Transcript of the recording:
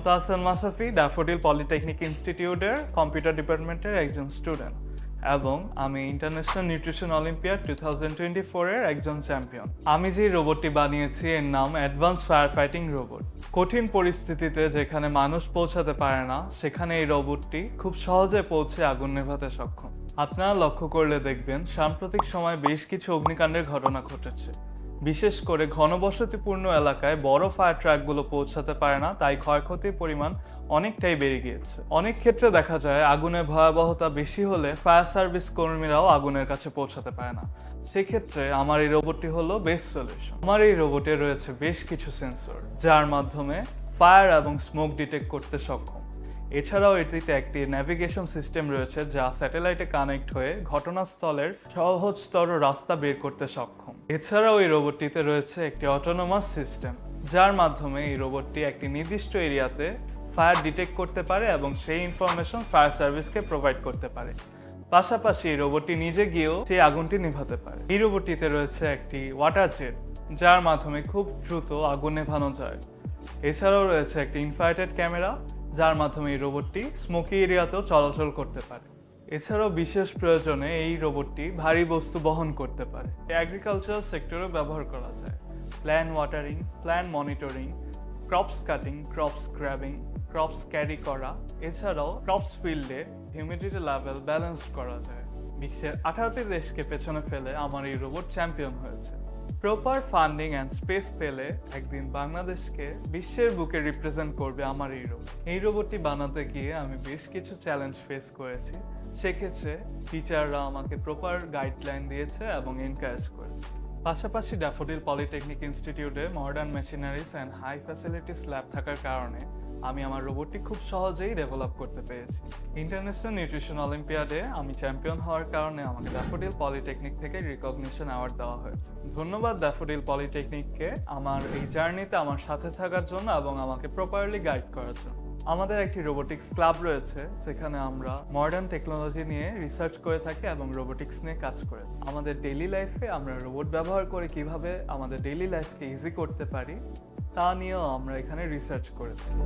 Tahsan Masafi daffodil polytechnic ইনস্টিটিউটের computer ডিপার্টমেন্টের একজন স্টুডেন্ট এবং আমি ইন্টারন্যাশনাল নিউট্রিশন অলিম্পিয়াড 2024 এর একজন চ্যাম্পিয়ন। আমি যে রোবটটি বানিয়েছি এর নাম অ্যাডভান্স ফায়ার ফাইটিং রোবট। কঠিন পরিস্থিতিতে যেখানে মানুষ পৌঁছাতে পারে না সেখানে এই রোবটটি খুব সহজে পৌঁছে আগুন নেভাতে সক্ষম। আপনারা লক্ষ্য করলে দেখবেন সাম্প্রতিক সময়ে বেশ কিছু অগ্নিকাণ্ডের ঘটনা ঘটেছে। বিশেষ করে ঘনবসতিপূর্ণ এলাকায় বড় ফায়ার ট্রাকগুলো পৌঁছাতে পারে না, তাই ক্ষয়ক্ষতির পরিমাণ অনেকটাই বেড়ে গিয়েছে। অনেক ক্ষেত্রে দেখা যায় আগুনের ভয়াবহতা বেশি হলে ফায়ার সার্ভিস কর্মীরাও আগুনের কাছে পৌঁছাতে পারে না। সেক্ষেত্রে আমার এই রোবটটি হলো বেস্ট সলিউশন। আমার এই রোবটে রয়েছে বেশ কিছু সেন্সর যার মাধ্যমে ফায়ার এবং স্মোক ডিটেক্ট করতে সক্ষম। এছাড়াও এটিতে একটি ন্যাভিগেশন সিস্টেম রয়েছে যা স্যাটেলাইটে কানেক্ট হয়ে ঘটনাস্থলের সহজতর রাস্তা বের করতে সক্ষম। এছাড়াও এই রোবটটিতে রয়েছে একটি অটোনোমাস সিস্টেম যার মাধ্যমে এই রোবটটি একটি নির্দিষ্ট এরিয়াতে ফায়ার ডিটেক্ট করতে পারে এবং সেই ইনফরমেশন ফায়ার সার্ভিসকে প্রোভাইড করতে পারে। পাশাপাশি এই রোবটটি নিজে গিয়েও সেই আগুনটি নিভাতে পারে। এই রোবটটিতে রয়েছে একটি ওয়াটার জেট যার মাধ্যমে খুব দ্রুত আগুন নেভানো যায়। এছাড়াও রয়েছে একটি ইনফ্রারেড ক্যামেরা যার মাধ্যমে এই রোবটটি স্মোকি এরিয়াতেও চলাচল করতে পারে। এছাড়াও বিশেষ প্রয়োজনে এই রোবটটি ভারী বস্তু বহন করতে পারে। এগ্রিকালচারাল সেক্টরেও ব্যবহার করা যায়। Plan watering, plan monitoring, crops cutting, crops grabbing, crops carry করা, এছাড়াও ক্রপস ফিল্ডে হিউমিডিটি লেভেল ব্যালেন্স করা যায়। বিশ্বের 18টি দেশকে পেছনে ফেলে আমার এই রোবট চ্যাম্পিয়ন হয়েছে। প্রপার ফান্ডিং অ্যান্ড স্পেস পেলে একদিন বাংলাদেশকে বিশ্বের বুকে রিপ্রেজেন্ট করবে আমার এই রোবট। এই রোবটটি বানাতে গিয়ে আমি বেশ কিছু চ্যালেঞ্জ ফেস করেছি। সেক্ষেত্রে টিচাররা আমাকে প্রপার গাইডলাইন দিয়েছে এবং এনকারেজ করেছে। পাশাপাশি ড্যাফোডিল পলিটেকনিক ইনস্টিটিউটে modern machineries and high facilities lab থাকার কারণে আমি আমার রোবটটি খুব সহজেই ডেভেলপ করতে পেরেছি। ইন্টারন্যাশনাল নিউট্রিশন অলিম্পিয়াডে আমি চ্যাম্পিয়ন হওয়ার কারণে আমাকে ড্যাফোডিল পলিটেকনিক থেকে রিকগনিশন অ্যাওয়ার্ড দেওয়া হয়েছে। ধন্যবাদ ড্যাফোডিল পলিটেকনিককে আমার এই জার্নিতে আমার সাথে থাকার জন্য এবং আমাকে প্রপারলি গাইড করার জন্য। আমাদের একটি রোবোটিক্স ক্লাব রয়েছে যেখানে আমরা মডার্ন টেকনোলজি নিয়ে রিসার্চ করে থাকি এবং রোবোটিক্স নিয়ে কাজ করে। আমাদের ডেইলি লাইফে আমরা রোবট ব্যবহার করে কিভাবে আমাদের ডেইলি লাইফকে ইজি করতে পারি তা নিয়েও আমরা এখানে রিসার্চ করে থাকি।